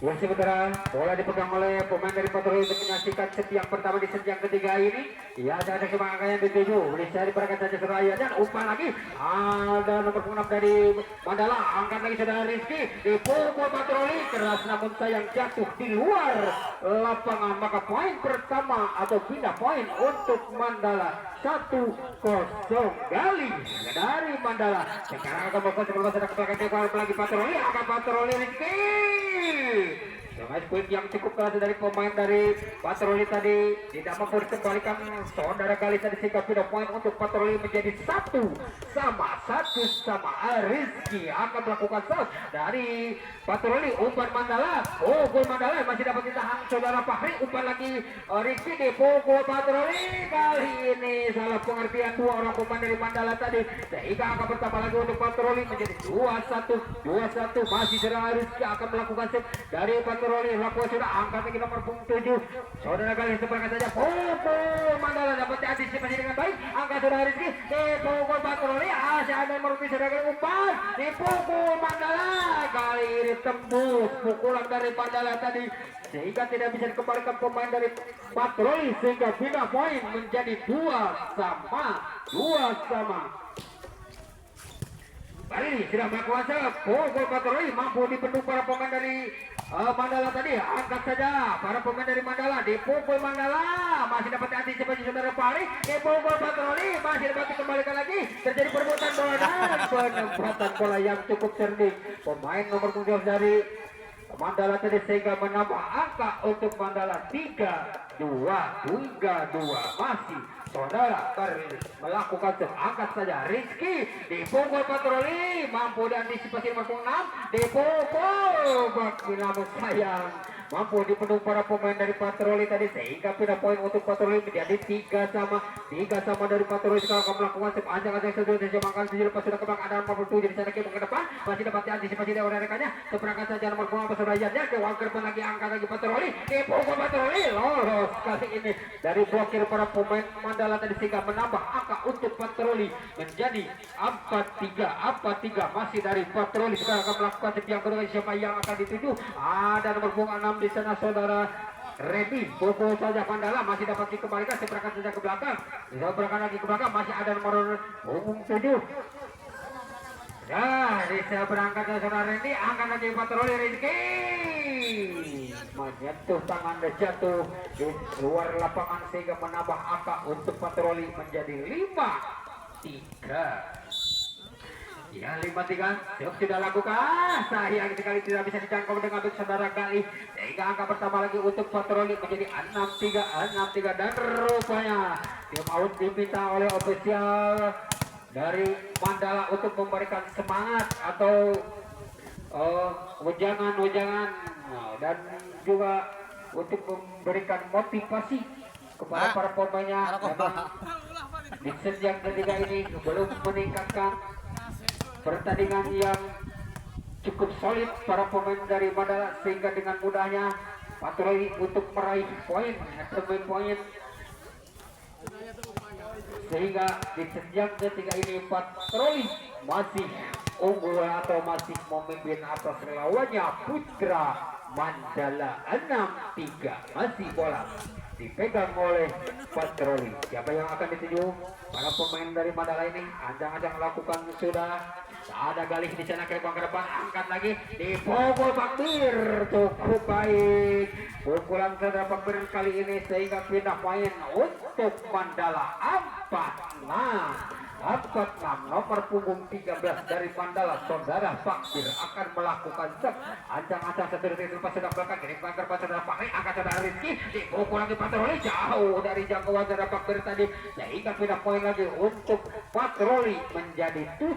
Ya, sementara bola dipegang oleh pemain dari Patroli untuk menyaksikan set yang pertama di set yang ketiga ini. Ya, ada semangat yang dituju mencari perangkat saja Suraya dan umpan lagi. Ada nomor 6 dari Mandala, angkat lagi saudara Rizky, dipukul Patroli keras namun sayang jatuh di luar lapangan. Maka poin pertama atau pindah poin untuk Mandala 1-0 kali dari Mandala. Sekarang akan melakukan sebelum sudah ke belakang lagi Patroli, akan Patroli Rizky. Dengan quick yang cukup keras dari pemain dari Patroli tadi tidak mampu dikembalikan saudara kali tadi sehingga pindah poin untuk Patroli menjadi 1-1 sama Rizky akan melakukan serve dari Patroli. Umpan Mandala, gol Mandala masih dapat ditahan saudara Fahri. Umpan lagi Rizky dipukul Patroli. Kali ini salah pengertian dua orang pemain dari Mandala tadi sehingga akan bertambah lagi untuk Patroli menjadi 2-1. Masih saudara Rizky akan melakukan serve dari Patroli. Lakukan sudah angkat lagi nomor 7 saudara kali sepakat saja pukul Mandala dapat diantisipasi dengan baik. Angkat saudara Rizky dipukul Patroli masih ada merugi sedangkan umpan dipukul Mandala kali ini tembus pukulan dari Mandala tadi sehingga tidak bisa dikembalikan pemain dari Patroli sehingga pindah poin menjadi 2-2. Kali sudah melakukan serve, pukul Patroli mampu dipendung para pemain dari Mandala tadi, angkat saja para pemain dari Mandala, dipukul Mandala, masih dapat antisipasi saudara Pari, dipukul Patroli, masih dapat dikembalikan lagi, terjadi perbuatan bola dan penempatan bola yang cukup cerdik, pemain nomor 17 dari Mandala tadi sehingga menambah angka untuk Mandala 3-2 masih saudara melakukan angkat saja Rizky dipukul Patroli mampu diantisipasi nomor 6 dipukul namun sayang mampu dipendung para pemain dari Patroli tadi sehingga pindah poin untuk Patroli menjadi 3 sama dari Patroli sekarang akan melakukan sepanjang sudah disemakan 7 lepas sudah kebang ada nomor 7 di sana ke depan masih dapat diantisipasi dari rekannya seperangkat saja nomor 5 persaudaranya ke wang depan lagi angkat lagi Patroli dipukul Patroli lolos kali ini dari blokir para pemain Mandala tadi sehingga menambah angka untuk Patroli menjadi 4-3 masih dari Patroli sekarang akan melakukan yang kedua siapa yang akan dituju ada nomor 6 di sana saudara Redi pukul saja Mandala masih dapat dikembalikan seperangkat saja ke belakang bisa berangkat lagi ke belakang masih ada nomor 7 ya bisa berangkat saudara Redi angkat lagi Patroli Rizky menyentuh tangan dan jatuh di luar lapangan sehingga menambah angka untuk Patroli menjadi 5-3 ya 5-3 sudah lakukan sayang sekali tidak bisa dijangkau dengan saudara Gali sehingga angka pertama lagi untuk Patroli menjadi 6-3 dan rupanya tim out diminta oleh ofisial dari Mandala untuk memberikan semangat atau ujangan dan juga untuk memberikan motivasi kepada para pemainnya memang di sejak ketiga ini belum meningkatkan pertandingan yang cukup solid para pemain dari Mandala sehingga dengan mudahnya Patroli untuk meraih poin sehingga di sejak ketiga ini Patroli masih unggul atau masih memimpin atas lawannya Putra Mandala 6-3 masih bola dipegang oleh Patroli siapa yang akan dituju para pemain dari Mandala ini ancang-ancang lakukan sudah ada Galih di sana ke depan angkat lagi dipukul Pakbir cukup baik pukulan saudara Pakbir kali ini sehingga pindah poin untuk Mandala 4-6 nomor punggung 13 dari Mandala saudara Pakbir akan melakukan serve ancang-ancang seterusnya lepas sedang belakang kiri bangker saudara Pakbir angkat saudara Rizky dipukul lagi Patroli jauh dari jangkauan saudara Pakbir tadi sehingga pindah poin lagi untuk Patroli menjadi 7-4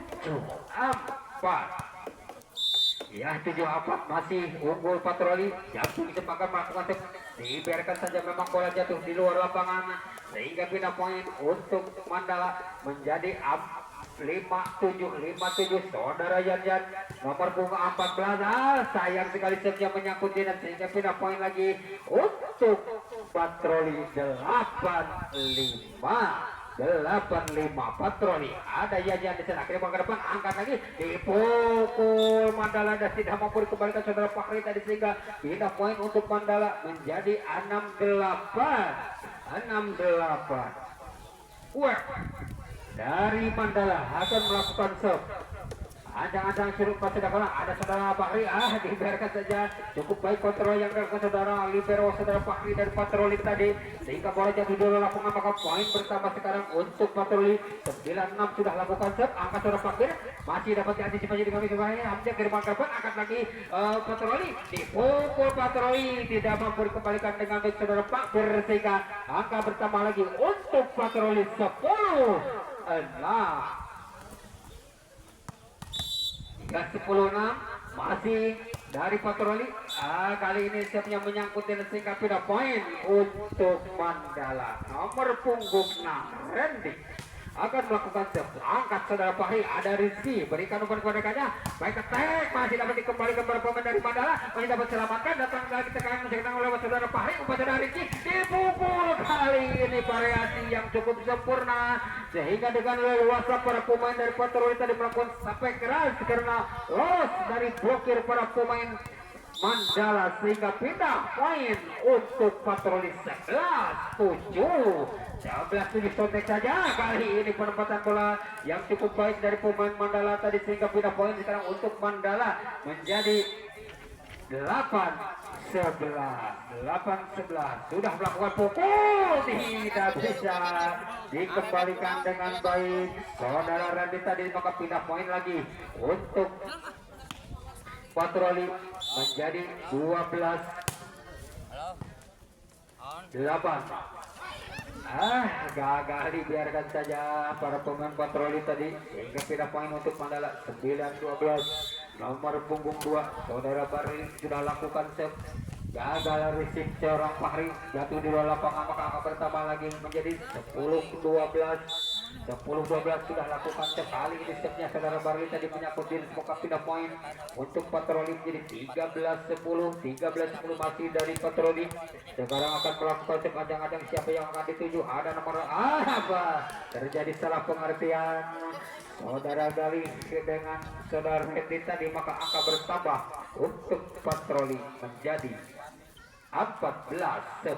ya 7-4 masih unggul Patroli jatuh disempatkan melakukan dibiarkan saja memang bola jatuh di luar lapangan sehingga pindah poin untuk Mandala menjadi 5-7 saudara Yan nomor bunga 14 sayang sekali setnya menyangkut dinas sehingga pindah poin lagi untuk Patroli 8-5 Patroli ada Yan di sana kiri ke depan angkat lagi dipukul Mandala dan tidak mampu dikembalikan saudara Pakri tadi sehingga pindah poin untuk Mandala menjadi 6-8 dari Mandala akan melakukan serve ancang-ancang suruh pas sudah kalah ada saudara Pakri dibiarkan saja cukup baik kontrol yang dilakukan saudara libero saudara Pakri dari Patroli tadi sehingga bola jatuh dulu lapangan maka poin bertambah sekarang untuk Patroli 9-6 sudah lakukan serve angkat saudara Pakri masih dapat diantisipasi dengan baik Hamzah ke depan angkat lagi Patroli dipukul Patroli tidak mampu dikembalikan dengan baik saudara Pakri sehingga angka bertambah lagi untuk Patroli 10-6 ya 10-6 masih dari Patroli kali ini siapnya menyangkut dan sehingga pindah poin untuk Mandala nomor punggung 6 Randy akan melakukan serve. Angkat saudara Fahri, ada Rizky, berikan umpan kepada rekannya. Baik attack, masih dapat dikembalikan para pemain dari Mandala, masih dapat selamatkan, datang lagi tekanan masih kena oleh saudara Fahri, umpan saudara Rizky dipukul. Kali ini variasi yang cukup sempurna sehingga dengan leluasa para pemain dari Patroli tadi melakukan sampai keras karena loss dari blokir para pemain Mandala sehingga pindah poin untuk Patroli 11-7 sontek saja. Kali ini penempatan bola yang cukup baik dari pemain Mandala tadi sehingga pindah poin sekarang untuk Mandala menjadi 8-11 sudah melakukan pukul, tidak bisa dikembalikan dengan baik saudara Randy tadi, maka pindah poin lagi untuk Patroli menjadi 12-8. Gagal, dibiarkan saja para pemain Patroli tadi sehingga pindah poin untuk Mandala 9-12. Nomor punggung 2 saudara Fahri sudah lakukan save, gagal receive seorang Fahri, jatuh di luar lapangan, maka angka pertama lagi menjadi 10-12 sudah lakukan save. Kali ini save-nya saudara Fahri tadi menyangkut diri, semoga pindah poin untuk Patroli menjadi 13-10 masih dari Patroli. Sekarang akan melakukan save, adang-adang siapa yang akan dituju, ada nomor terjadi salah pengertian saudara Gali dengan saudara Hendy tadi, maka angka bertambah untuk Patroli menjadi 14-10.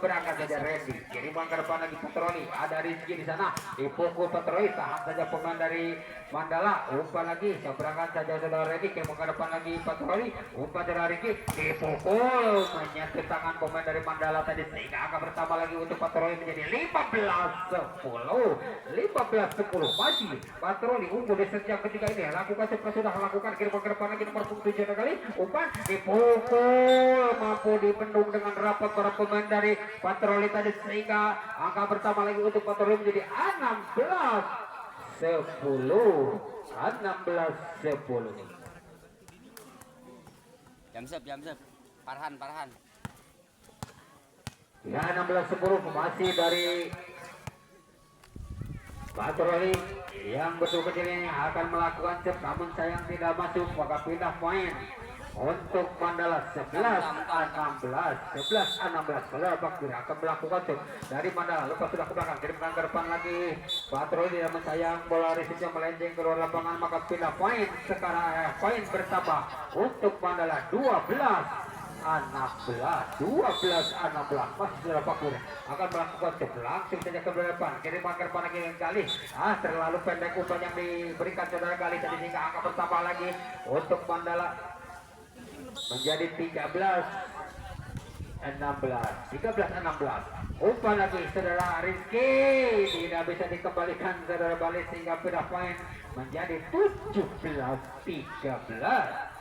Berangkat saja Randy, kiriman ke depan lagi Patroli, ada Rizky di sana, dipukul Patroli, tahan saja pemain dari Mandala, umpan lagi, berangkat saja saudara Randy, kiriman ke depan lagi Patroli, umpan dari Rizky, dipukul, menyentuh tangan pemain dari Mandala tadi sehingga angka bertambah lagi untuk Patroli menjadi 15-10 masih Patroli unggul di set yang ketiga ini. Lakukan sudah lakukan, kiriman ke depan lagi nomor 7 kali, umpan dipukul, mampu dibendung dengan rapat para pemain dari Patroli tadi sehingga angka pertama lagi untuk Patroli menjadi 16-10. Jam sep. Farhan. Ya, 16-10 masih dari Patroli yang betul kecil ini akan melakukan save, namun sayang tidak masuk, maka pindah poin untuk Mandala 11-16. Saudara Bakir akan melakukan save dari Mandala, lepas sudah ke belakang, kirimkan ke depan lagi Patroli, tidak sayang bola resipnya melenceng keluar lapangan, maka pindah poin. Sekarang poin bertambah untuk Mandala 12-16. Masih saudara Bakir akan melakukan save, langsung saja ke depan, kirimkan ke depan lagi kali. Terlalu pendek umpan yang diberikan saudara Gali tadi sehingga angka bertambah lagi untuk Mandala menjadi 13-16. Umpan lagi saudara Rizky, tidak bisa dikembalikan saudara Bali sehingga pindah poin menjadi 17-13.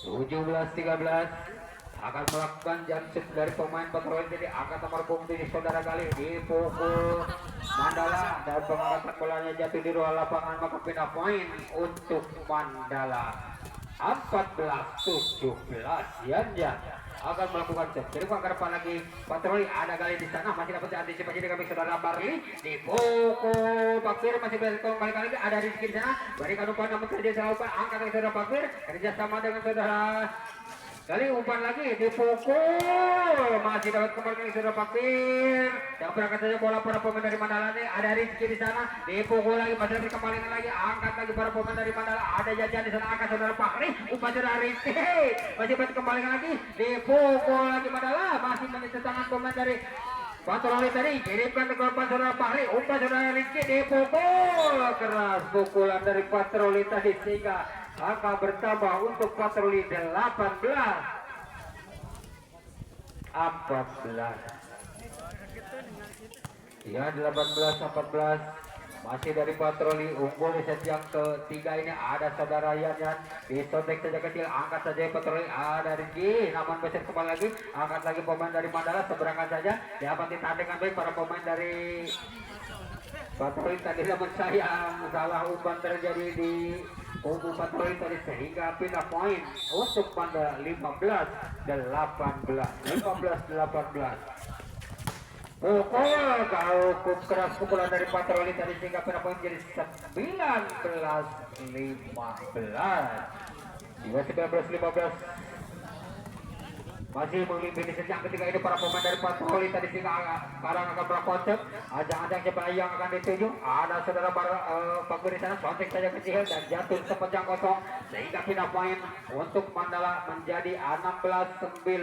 17-13 akan melakukan jump dari pemain Patroli. Jadi angkat nomor punggung di saudara Gali, dipukul Mandala dan pengangkatan bolanya jatuh di luar lapangan, maka pindah poin untuk Mandala 14-17. Yanja akan melakukan save, jadi ke depan lagi Patroli, ada Gali di sana, masih dapat antisipasi dengan saudara Barli, dipukul Bakir, masih kembali lagi ada Rizky di sana, berikan umpan namun kerja sama, angkat dari saudara Bakir, kerja sama dengan saudara Gali, umpan lagi dipukul, masih dapat kembali dari saudara Bakir, yang berangkat saja bola para pemain dari Mandala ini, ada Rizky di sana, dipukul lagi, masih dapat kembali lagi, angkat lagi para pemain dari Mandala, ada Jajan di sana, angkat saudara Bakri, umpan saudara Rizky, masih dapat kembali lagi, dipukul lagi Mandala, masih menyentuh tangan pemain dari Patroli tadi, kirimkan ke umpan saudara Bakri, umpan saudara Rizky, dipukul keras, pukulan dari Patroli tadi sehingga angka bertambah untuk Patroli 18-14. Ya, 18-14 masih dari Patroli unggul di set yang ketiga ini. Ada saudara Yan disontek saja kecil, angkat saja Patroli, ada Rizky, namun besar kembali lagi, angkat lagi pemain dari Mandala, seberangkat saja dapat ditahan dengan baik para pemain dari Patroli tadi, namun sayang salah umpan terjadi di kubu Patroli tadi sehingga pindah poin untuk Mandala 15-18. pukul kalau keras pukulan dari patroli tadi sehingga poin menjadi 19-15. Masih memimpin di sejak ketika ini para pemain dari patroli tadi sehingga sekarang akan berkonsep ajang-ajang siapa yang akan dituju. Ada saudara Bagus di sana sontek saja kecil dan jatuh sepanjang kosong sehingga pindah poin untuk Mandala menjadi 16-19.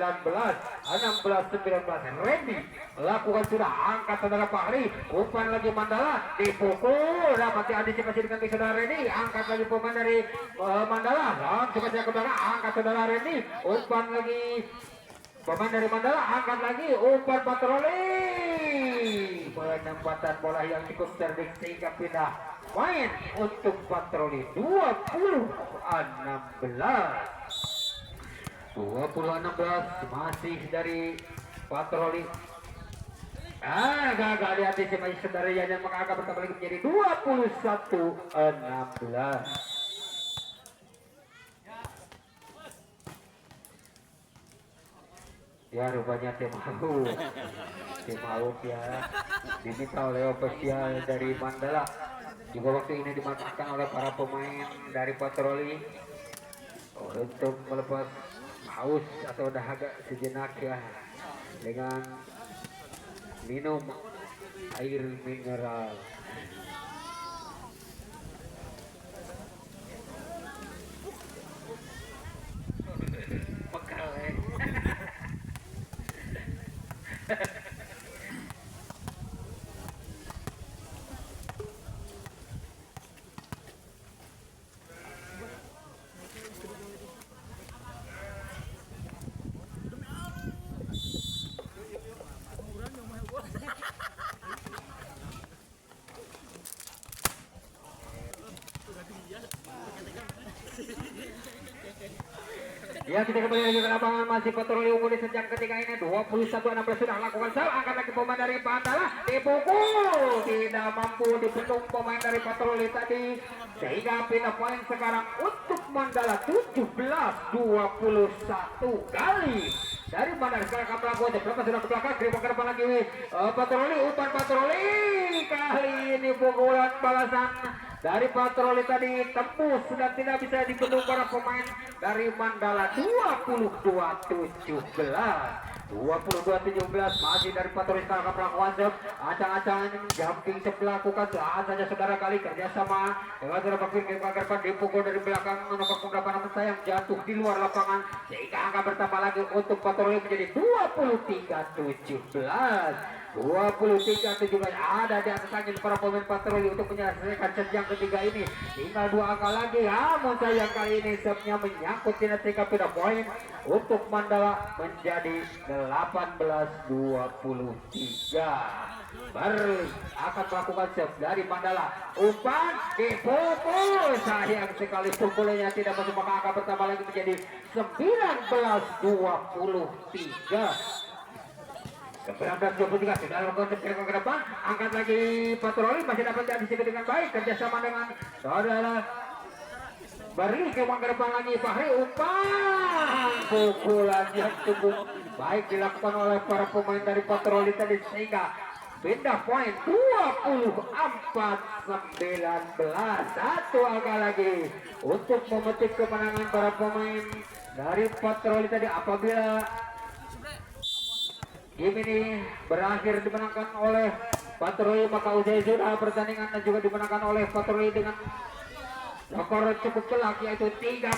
Randy melakukan sudah angkat saudara Fahri, umpan lagi Mandala dipukul dapat diantisipasi dengan saudara Randy, angkat lagi pemain dari Mandala langsung saja ke belakang, angkat saudara Randy, umpan lagi pemain dari Mandala, angkat lagi umpan patroli, penempatan bola yang cukup cerdik sehingga pindah main untuk patroli 20-16 masih dari patroli. Gagal diantisipasi saudara yang mengangkat bertambah lagi menjadi 21-16. Ya rupanya tim Maut ya diminta oleh ofisial dari Mandala. Juga waktu ini dimanfaatkan oleh para pemain dari patroli untuk melepas haus atau dahaga sejenak ya dengan minum air mineral. Ya kita kembali lagi ke lapangan, masih patroli unggul di sejak ketika ini 21-16 sudah lakukan serve, angkat lagi pemain dari Mandala dipukul, tidak mampu dibendung pemain dari patroli tadi sehingga pindah poin sekarang untuk Mandala 17-21 kali dari Mandala. Sekarang akan melakukan berapa sudah ke belakang, terima ke depan lagi patroli, umpan patroli kali ini pukulan balasan dari patroli tadi tembus dan tidak bisa dibendung para pemain dari Mandala. 22-17 masih dari patroli sekarang akan melakukan serve, acang-acang jumping melakukan saja saudara kali kerjasama dengan saudara Bakir ke depan dipukul dari belakang nomor 8 namun sayang jatuh di luar lapangan sehingga angka bertambah lagi untuk patroli menjadi 23-17 ada di atas angin para pemain patroli untuk menyelesaikan set yang ketiga ini. Tinggal 2 angka lagi, namun sayang kali ini serve-nya menyangkut tidak sehingga pindah poin untuk Mandala menjadi 18-23. Barli akan melakukan serve dari Mandala, umpan dipukul, sayang sekali pukulannya tidak masuk, maka angka bertambah lagi menjadi 19-23. 19-23 sudah lakukan ke depan, angkat lagi patroli, masih dapat diantisipasi dengan baik kerjasama dengan saudara Barli ke depan lagi Fahri, umpan pukulan yang cukup baik dilakukan oleh para pemain dari patroli tadi sehingga pindah poin 24-19. Satu angka lagi untuk memetik kemenangan para pemain dari patroli tadi apabila game ini berakhir dimenangkan oleh patroli, maka usai sudah pertandingan dan juga dimenangkan oleh patroli dengan skor cukup telak yaitu 3-0.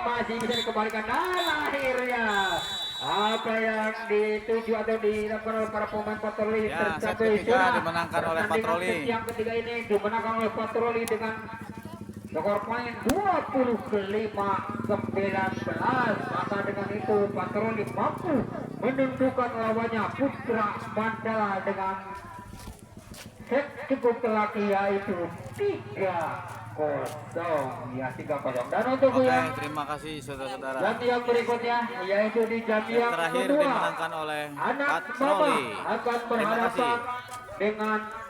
Masih bisa dikembalikan dan akhirnya apa yang dituju atau dilakukan oleh para pemain patroli ya, tercapai sudah dimenangkan oleh patroli. yang ketiga ini dimenangkan oleh patroli dengan skor poin 25-19. Maka dengan itu patroli mampu menundukkan lawannya Putra Mandala dengan set cukup telak yaitu 3-0 ya 3-0. Dan untuk yang terima kasih saudara-saudara. dan yang berikutnya yaitu di jam yang Terakhir kedua dimenangkan oleh anak patroli. mama akan Terima kasih. berhadapan dengan